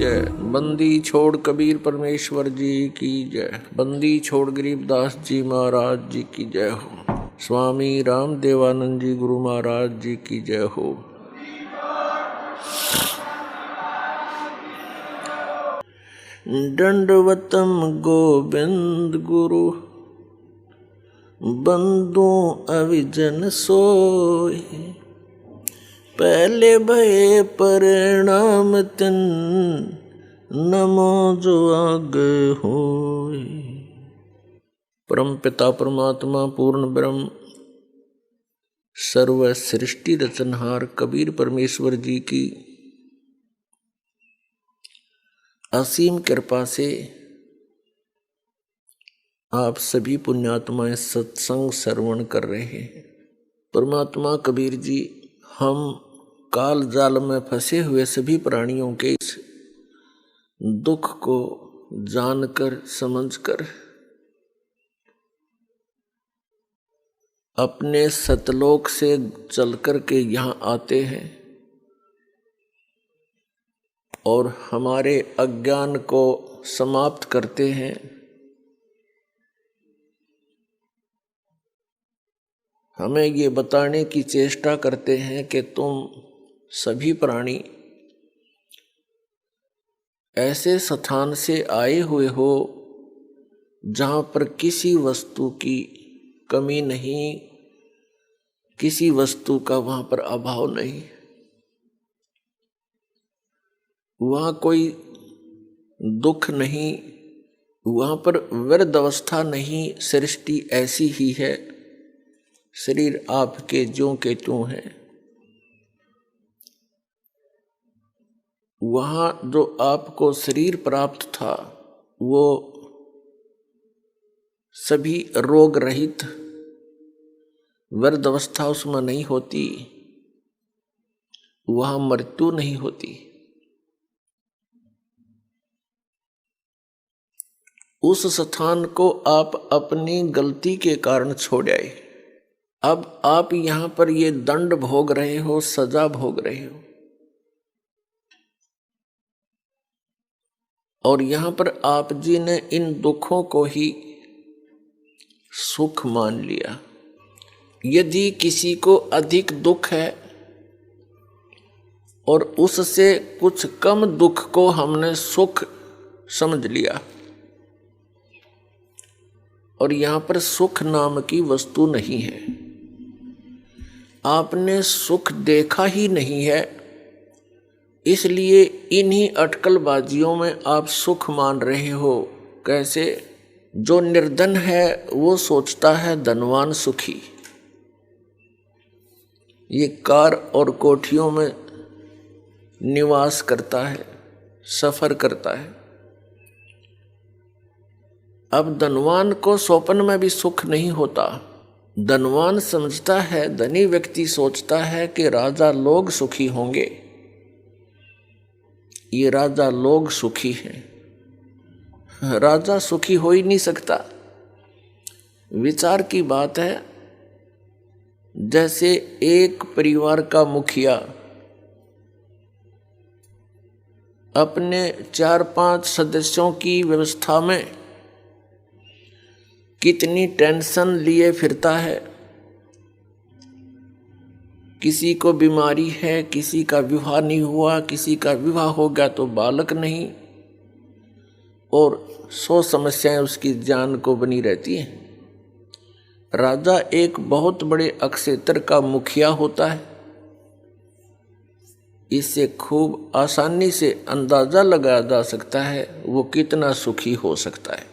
जय। बंदी छोड़ कबीर परमेश्वर जी की जय। बंदी छोड़ गरीबदास जी महाराज जी की जय हो। स्वामी रामदेवानंद जी गुरु महाराज जी की जय हो। दंडवतम गोविंद गुरु बंदो अविजन सोय। पहले भये परिणाम तिन नमो जो आगे होय। परम पिता परमात्मा पूर्ण ब्रह्म सर्व सृष्टि रचनहार कबीर परमेश्वर जी की असीम कृपा से आप सभी पुण्यात्माएं सत्संग श्रवण कर रहे हैं। परमात्मा कबीर जी हम काल जाल में फंसे हुए सभी प्राणियों के इस दुख को जानकर समझकर अपने सतलोक से चलकर के यहाँ आते हैं और हमारे अज्ञान को समाप्त करते हैं। हमें ये बताने की चेष्टा करते हैं कि तुम सभी प्राणी ऐसे स्थान से आए हुए हो जहाँ पर किसी वस्तु की कमी नहीं, किसी वस्तु का वहाँ पर अभाव नहीं, वहाँ कोई दुख नहीं, वहाँ पर व्यर्थ अवस्था नहीं। सृष्टि ऐसी ही है, शरीर आपके ज्यों के त्यों है। वहाँ जो आपको शरीर प्राप्त था वो सभी रोग रहित, व्यर्थ अवस्था उसमें नहीं होती, वहाँ मृत्यु नहीं होती। उस स्थान को आप अपनी गलती के कारण छोड़ आए। अब आप यहाँ पर ये दंड भोग रहे हो, सजा भोग रहे हो, और यहाँ पर आप जी ने इन दुखों को ही सुख मान लिया। यदि किसी को अधिक दुख है और उससे कुछ कम दुख को हमने सुख समझ लिया, और यहाँ पर सुख नाम की वस्तु नहीं है, आपने सुख देखा ही नहीं है, इसलिए इन्हीं अटकलबाजियों में आप सुख मान रहे हो। कैसे? जो निर्धन है वो सोचता है धनवान सुखी, ये कार और कोठियों में निवास करता है, सफर करता है। अब धनवान को स्वप्न में भी सुख नहीं होता। धनवान समझता है, धनी व्यक्ति सोचता है कि राजा लोग सुखी होंगे, ये राजा लोग सुखी हैं। राजा सुखी हो ही नहीं सकता। विचार की बात है, जैसे एक परिवार का मुखिया अपने 4-5 सदस्यों की व्यवस्था में कितनी टेंशन लिए फिरता है। किसी को बीमारी है, किसी का विवाह नहीं हुआ, किसी का विवाह हो गया तो बालक नहीं, और 100 समस्याएं उसकी जान को बनी रहती हैं। राजा एक बहुत बड़े अक्षेत्र का मुखिया होता है। इससे खूब आसानी से अंदाजा लगाया जा सकता है वो कितना सुखी हो सकता है।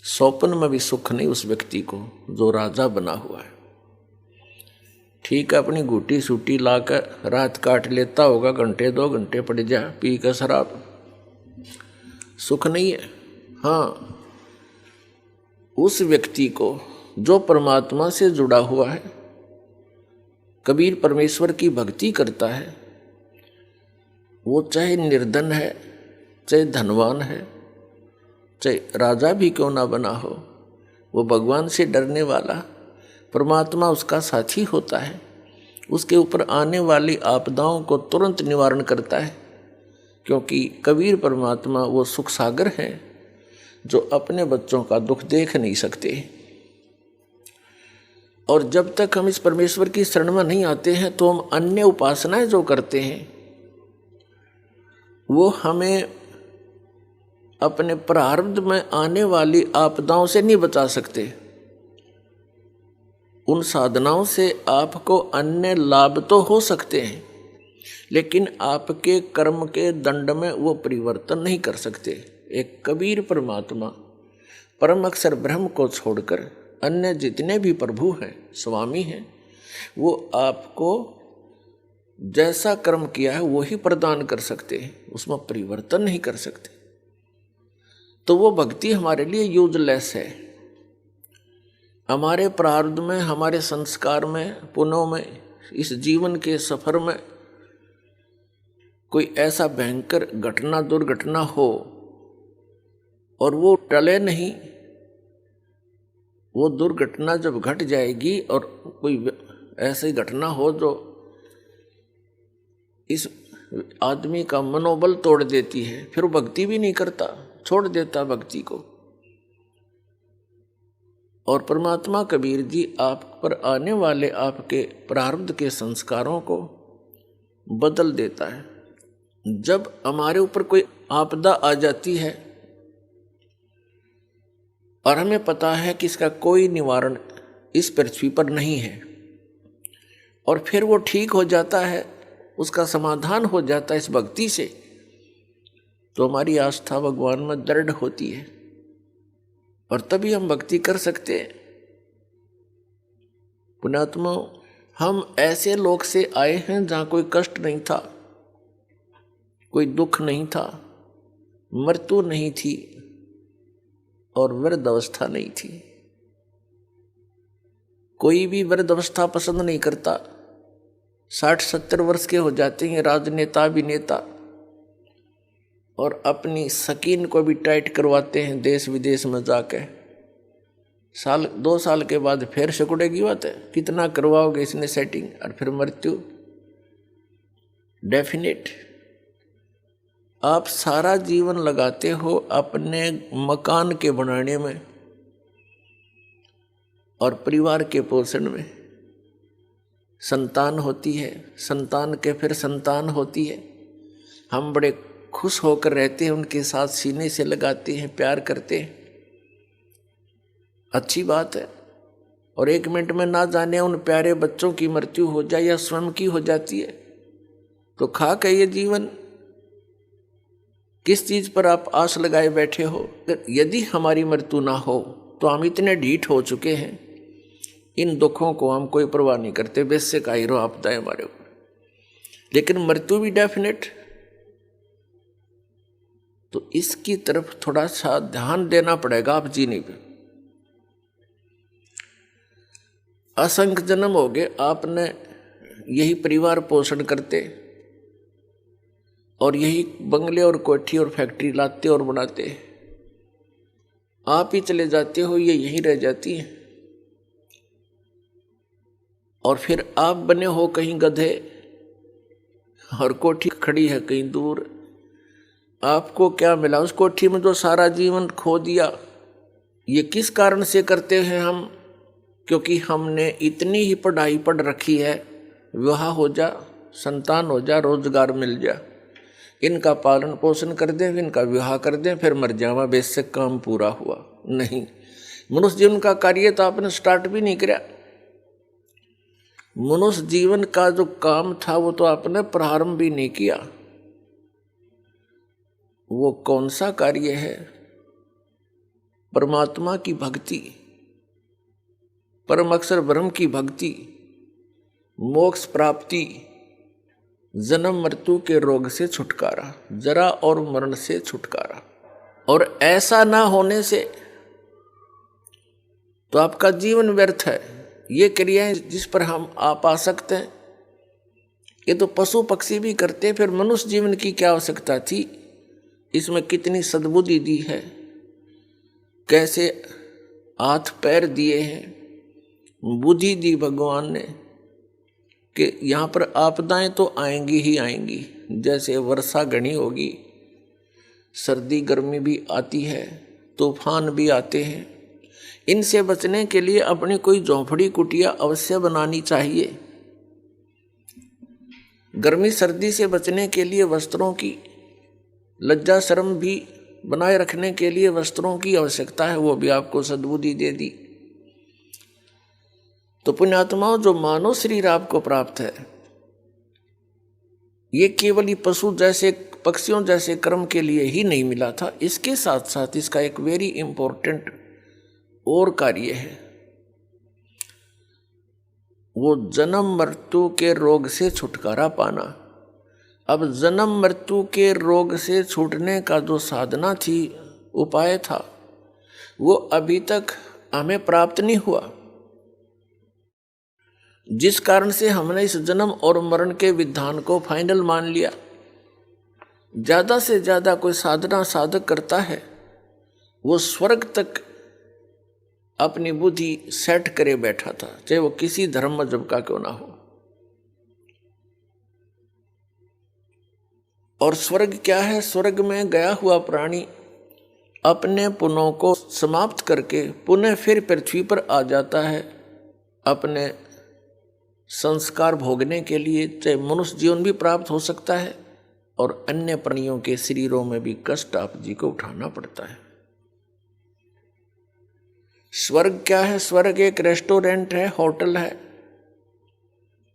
स्वप्न में भी सुख नहीं उस व्यक्ति को जो राजा बना हुआ है। ठीक है, अपनी घूटी सूटी लाकर रात काट लेता होगा, घंटे 2 घंटे पड़ जा पी कर शराब, सुख नहीं है। हाँ, उस व्यक्ति को जो परमात्मा से जुड़ा हुआ है, कबीर परमेश्वर की भक्ति करता है, वो चाहे निर्धन है, चाहे धनवान है, चाहे राजा भी क्यों ना बना हो, वो भगवान से डरने वाला, परमात्मा उसका साथी होता है। उसके ऊपर आने वाली आपदाओं को तुरंत निवारण करता है, क्योंकि कबीर परमात्मा वो सुख सागर हैं जो अपने बच्चों का दुख देख नहीं सकते। और जब तक हम इस परमेश्वर की शरण में नहीं आते हैं तो हम अन्य उपासनाएं जो करते हैं वो हमें अपने प्रारब्ध में आने वाली आपदाओं से नहीं बचा सकते। उन साधनाओं से आपको अन्य लाभ तो हो सकते हैं, लेकिन आपके कर्म के दंड में वो परिवर्तन नहीं कर सकते। एक कबीर परमात्मा परम अक्षर ब्रह्म को छोड़कर अन्य जितने भी प्रभु हैं, स्वामी हैं, वो आपको जैसा कर्म किया है वो ही प्रदान कर सकते हैं, उसमें परिवर्तन नहीं कर सकते। तो वो भक्ति हमारे लिए यूजलेस है। हमारे प्रारब्ध में, हमारे संस्कार में, पुण्यों में, इस जीवन के सफर में कोई ऐसा भयंकर घटना, दुर्घटना हो और वो टले नहीं, वो दुर्घटना जब घट जाएगी और कोई ऐसी घटना हो जो इस आदमी का मनोबल तोड़ देती है, फिर वो भक्ति भी नहीं करता, छोड़ देता भक्ति को। और परमात्मा कबीर जी आप पर आने वाले आपके प्रारब्ध के संस्कारों को बदल देता है। जब हमारे ऊपर कोई आपदा आ जाती है और हमें पता है कि इसका कोई निवारण इस पृथ्वी पर नहीं है, और फिर वो ठीक हो जाता है, उसका समाधान हो जाता है इस भक्ति से, तो हमारी आस्था भगवान में दृढ़ होती है और तभी हम भक्ति कर सकते हैं। पुण्यात्मा, हम ऐसे लोक से आए हैं जहाँ कोई कष्ट नहीं था, कोई दुख नहीं था, मृत्यु नहीं थी और वृद्ध अवस्था नहीं थी। कोई भी वृद्ध अवस्था पसंद नहीं करता। 60-70 वर्ष के हो जाते हैं राजनेता, अभिनेता, और अपनी सकीन को भी टाइट करवाते हैं देश विदेश में जाके। 1-2 साल के बाद फिर सिकुड़ेगी बात है, कितना करवाओगे इसने सेटिंग, और फिर मृत्यु डेफिनेट। आप सारा जीवन लगाते हो अपने मकान के बनाने में और परिवार के पोषण में। संतान होती है, संतान के फिर संतान होती है, हम बड़े खुश होकर रहते हैं, उनके साथ सीने से लगाते हैं, प्यार करते हैं, अच्छी बात है। और 1 मिनट में ना जाने उन प्यारे बच्चों की मृत्यु हो जाए या स्वयं की हो जाती है, तो खाक है ये जीवन। किस चीज पर आप आस लगाए बैठे हो? यदि हमारी मृत्यु ना हो तो हम इतने ढीठ हो चुके हैं, इन दुखों को हम कोई परवाह नहीं करते, बेशक आई रो आपदाएं हमारे ऊपर, लेकिन मृत्यु भी डेफिनेट। तो इसकी तरफ थोड़ा सा ध्यान देना पड़ेगा आप जीने पे। असंख्य जन्म हो गए आपने यही परिवार पोषण करते और यही बंगले और कोठी और फैक्ट्री लाते और बनाते, आप ही चले जाते हो, ये यहीं रह जाती है। और फिर आप बने हो कहीं गधे और कोठी खड़ी है कहीं दूर। आपको क्या मिला उस कोठी में जो सारा जीवन खो दिया? ये किस कारण से करते हैं हम? क्योंकि हमने इतनी ही पढ़ाई पढ़ रखी है, विवाह हो जा, संतान हो जा, रोजगार मिल जा, इनका पालन पोषण कर दें, इनका विवाह कर दें, फिर मर जावा, बेशक काम पूरा हुआ। नहीं, मनुष्य जीवन का कार्य तो आपने स्टार्ट भी नहीं किया। मनुष्य जीवन का जो काम था वो तो आपने प्रारंभ भी नहीं किया। वो कौन सा कार्य है? परमात्मा की भक्ति, परम अक्षर ब्रह्म की भक्ति, मोक्ष प्राप्ति, जन्म मृत्यु के रोग से छुटकारा, जरा और मरण से छुटकारा। और ऐसा ना होने से तो आपका जीवन व्यर्थ है। ये क्रियाएं जिस पर हम आप आ सकते हैं, ये तो पशु पक्षी भी करते, फिर मनुष्य जीवन की क्या आवश्यकता थी? इसमें कितनी सद्बुद्धि दी है, कैसे हाथ पैर दिए हैं, बुद्धि दी भगवान ने कि यहाँ पर आपदाएं तो आएंगी ही आएंगी, जैसे वर्षा घनी होगी, सर्दी गर्मी भी आती है, तूफान भी आते हैं। इनसे बचने के लिए अपनी कोई झोंपड़ी कुटिया अवश्य बनानी चाहिए। गर्मी सर्दी से बचने के लिए वस्त्रों की, लज्जा शर्म भी बनाए रखने के लिए वस्त्रों की आवश्यकता है, वो भी आपको सद्बुद्धि दे दी। तो पुण्यात्माओं, जो मानव शरीर आपको प्राप्त है, ये केवल ही पशु जैसे, पक्षियों जैसे कर्म के लिए ही नहीं मिला था। इसके साथ साथ इसका एक वेरी इंपॉर्टेंट और कार्य है, वो जन्म मृत्यु के रोग से छुटकारा पाना। अब जन्म मृत्यु के रोग से छूटने का जो साधना थी, उपाय था, वो अभी तक हमें प्राप्त नहीं हुआ, जिस कारण से हमने इस जन्म और मरण के विधान को फाइनल मान लिया। ज्यादा से ज्यादा कोई साधना साधक करता है, वो स्वर्ग तक अपनी बुद्धि सेट करे बैठा था, चाहे वो किसी धर्म मजहब का क्यों ना हो। और स्वर्ग क्या है? स्वर्ग में गया हुआ प्राणी अपने पुण्यों को समाप्त करके पुनः फिर पृथ्वी पर आ जाता है अपने संस्कार भोगने के लिए। चाहे मनुष्य जीवन भी प्राप्त हो सकता है और अन्य प्राणियों के शरीरों में भी कष्ट आप जी को उठाना पड़ता है। स्वर्ग क्या है? स्वर्ग एक रेस्टोरेंट है, होटल है।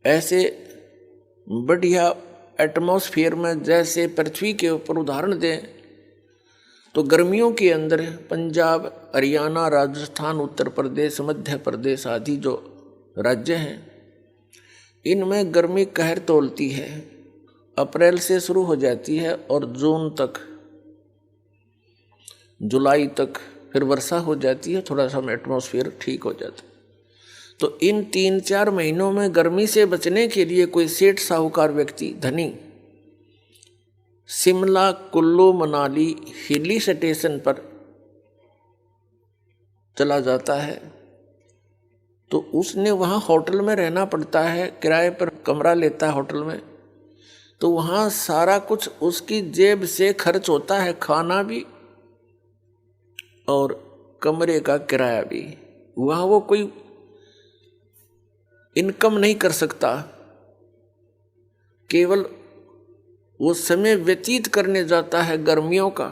ऐसे बढ़िया एटमॉस्फेयर में जैसे पृथ्वी के ऊपर उदाहरण दें तो गर्मियों के अंदर पंजाब, हरियाणा, राजस्थान, उत्तर प्रदेश, मध्य प्रदेश आदि जो राज्य हैं, इनमें गर्मी कहर तोलती है। अप्रैल से शुरू हो जाती है और जून तक, जुलाई तक फिर वर्षा हो जाती है, थोड़ा सा एटमॉस्फेयर ठीक हो जाता है। तो इन 3-4 महीनों में गर्मी से बचने के लिए कोई सेठ साहूकार व्यक्ति, धनी, शिमला, कुल्लू, मनाली हिली स्टेशन पर चला जाता है, तो उसने वहाँ होटल में रहना पड़ता है, किराए पर कमरा लेता है होटल में। तो वहाँ सारा कुछ उसकी जेब से खर्च होता है, खाना भी और कमरे का किराया भी। वहाँ वो कोई इनकम नहीं कर सकता, केवल वो समय व्यतीत करने जाता है गर्मियों का।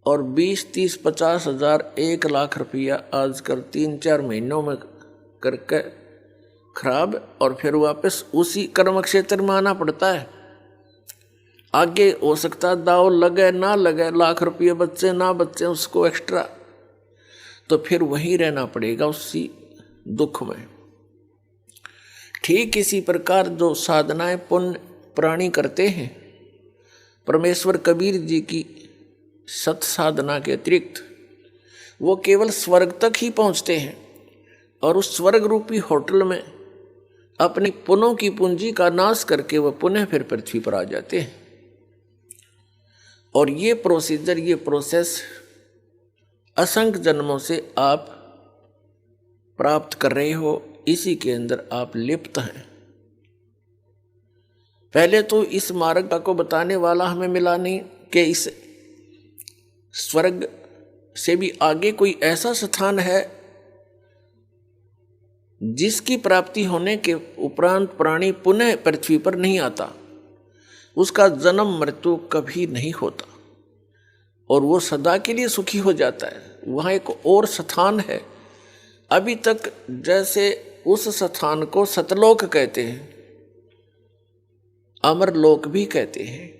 और 20, 30, 50 हजार, 1 लाख रुपया आजकल 3-4 महीनों में करके खराब, और फिर वापस उसी कर्म क्षेत्र में आना पड़ता है। आगे हो सकता दाव लगे ना लगे, लाख रुपये बच्चे ना बच्चे, उसको एक्स्ट्रा, तो फिर वहीं रहना पड़ेगा उसी दुख में। ठीक इसी प्रकार जो साधनाएं पुण्य प्राणी करते हैं, परमेश्वर कबीर जी की सत साधना के अतिरिक्त वो केवल स्वर्ग तक ही पहुंचते हैं और उस स्वर्ग रूपी होटल में अपनी पुण्यों की पूंजी का नाश करके वह पुनः फिर पृथ्वी पर आ जाते हैं। और ये प्रोसीजर, ये प्रोसेस असंख्य जन्मों से आप प्राप्त कर रहे हो, इसी के अंदर आप लिप्त हैं। पहले तो इस मार्ग को बताने वाला हमें मिला नहीं कि इस स्वर्ग से भी आगे कोई ऐसा स्थान है जिसकी प्राप्ति होने के उपरांत प्राणी पुनः पृथ्वी पर नहीं आता, उसका जन्म मृत्यु कभी नहीं होता और वो सदा के लिए सुखी हो जाता है। वहाँ एक और स्थान है अभी तक, जैसे उस स्थान को सतलोक कहते हैं, अमरलोक भी कहते हैं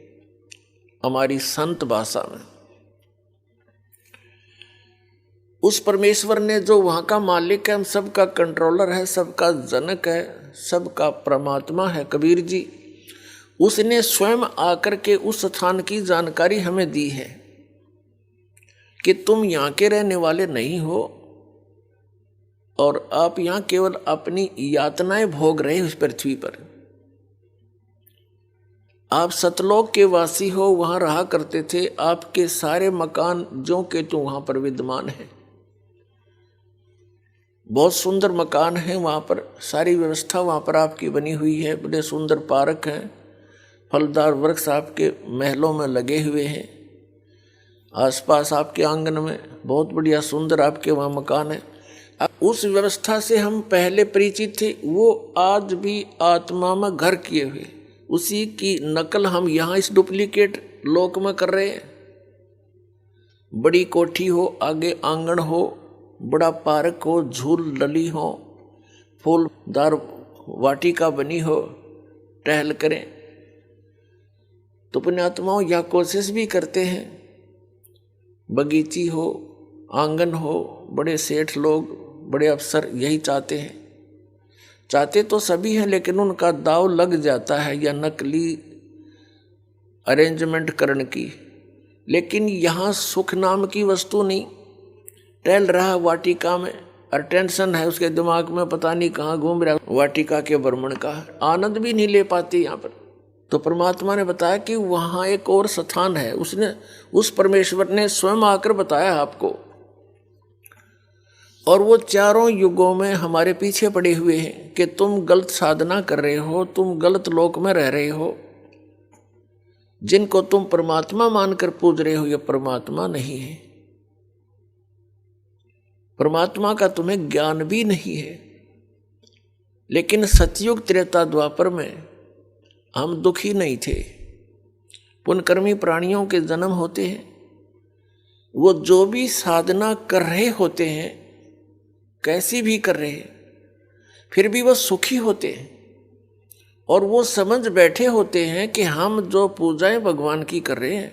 हमारी संत भाषा में। उस परमेश्वर ने जो वहाँ का मालिक है, हम सबका कंट्रोलर है, सबका जनक है, सबका परमात्मा है कबीर जी, उसने स्वयं आकर के उस स्थान की जानकारी हमें दी है कि तुम यहाँ के रहने वाले नहीं हो और आप यहाँ केवल अपनी यातनाएं भोग रहे हो इस पृथ्वी पर। आप सतलोक के वासी हो, वहाँ रहा करते थे, आपके सारे मकान जो के तो वहाँ पर विद्यमान है, बहुत सुंदर मकान है, वहाँ पर सारी व्यवस्था वहाँ पर आपकी बनी हुई है, बड़े सुंदर पार्क हैं, फलदार वृक्ष आपके महलों में लगे हुए हैं, आसपास आपके आंगन में बहुत बढ़िया सुंदर आपके वहाँ मकान है। उस व्यवस्था से हम पहले परिचित थे, वो आज भी आत्मा में घर किए हुए, उसी की नकल हम यहाँ इस डुप्लीकेट लोक में कर रहे हैं। बड़ी कोठी हो, आगे आंगन हो, बड़ा पार्क हो, झूल लली हो, फूलदार वाटिका बनी हो, टहल करें। तो पुण्यात्माओं यह कोशिश भी करते हैं, बगीची हो, आंगन हो, बड़े सेठ लोग, बड़े अफसर यही चाहते हैं। चाहते तो सभी हैं, लेकिन उनका दाव लग जाता है या नकली अरेंजमेंट करने की। लेकिन यहाँ सुख नाम की वस्तु नहीं, टहल रहा वाटिका में और टेंशन है उसके दिमाग में, पता नहीं कहाँ घूम रहा, वाटिका के भ्रमण का आनंद भी नहीं ले पाती यहाँ पर। तो परमात्मा ने बताया कि वहाँ एक और स्थान है, उसने उस परमेश्वर ने स्वयं आकर बताया आपको। और वो चारों युगों में हमारे पीछे पड़े हुए हैं कि तुम गलत साधना कर रहे हो, तुम गलत लोक में रह रहे हो। जिनको तुम परमात्मा मानकर पूज रहे हो, ये परमात्मा नहीं है। परमात्मा का तुम्हें ज्ञान भी नहीं है। लेकिन सतयुग त्रेता द्वापर में हम दुखी नहीं थे। पुण्यकर्मी प्राणियों के जन्म होते हैं, वो जो भी साधना कर रहे होते हैं, कैसी भी कर रहे हैं, फिर भी वो सुखी होते हैं और वो समझ बैठे होते हैं कि हम जो पूजाएं भगवान की कर रहे हैं,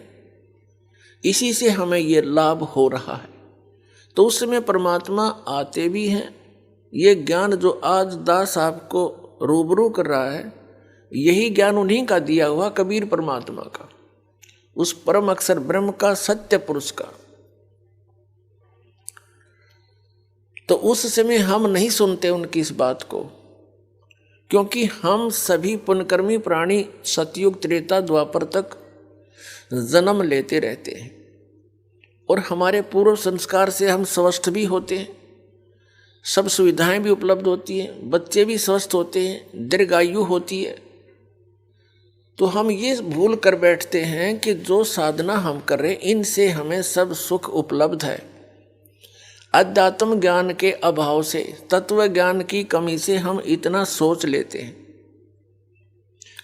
इसी से हमें ये लाभ हो रहा है। तो उस समय परमात्मा आते भी हैं। ये ज्ञान जो आज दास आपको रूबरू कर रहा है, यही ज्ञान उन्हीं का दिया हुआ, कबीर परमात्मा का, उस परम अक्षर ब्रह्म का, सत्य पुरुष का। तो उस समय हम नहीं सुनते उनकी इस बात को, क्योंकि हम सभी पुण्यकर्मी प्राणी सतयुग त्रेता द्वापर तक जन्म लेते रहते हैं और हमारे पूर्व संस्कार से हम स्वस्थ भी होते हैं, सब सुविधाएं भी उपलब्ध होती हैं, बच्चे भी स्वस्थ होते हैं, दीर्घायु होती है। तो हम ये भूल कर बैठते हैं कि जो साधना हम कर रहे हैं, इनसे हमें सब सुख उपलब्ध है। अध्यात्म ज्ञान के अभाव से, तत्व ज्ञान की कमी से हम इतना सोच लेते हैं।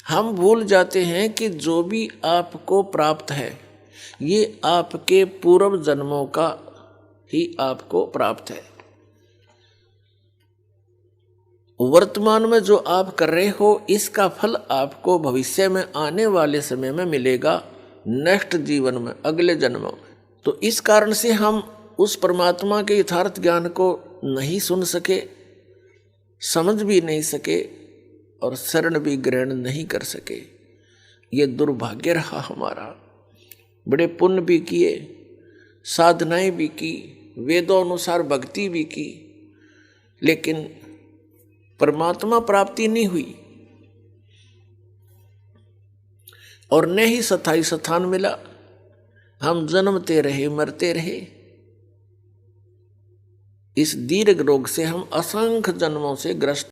हम भूल जाते हैं कि जो भी आपको प्राप्त है, ये आपके पूर्व जन्मों का ही आपको प्राप्त है। वर्तमान में जो आप कर रहे हो, इसका फल आपको भविष्य में आने वाले समय में मिलेगा, नेक्स्ट जीवन में, अगले जन्मों में। तो इस कारण से हम उस परमात्मा के यथार्थ ज्ञान को नहीं सुन सके, समझ भी नहीं सके और शरण भी ग्रहण नहीं कर सके। ये दुर्भाग्य रहा हमारा। बड़े पुण्य भी किए, साधनाएं भी की, वेदों अनुसार भक्ति भी की, लेकिन परमात्मा प्राप्ति नहीं हुई और न ही स्थायी स्थान मिला। हम जन्मते रहे, मरते रहे। इस दीर्घ रोग से हम असंख्य जन्मों से ग्रस्त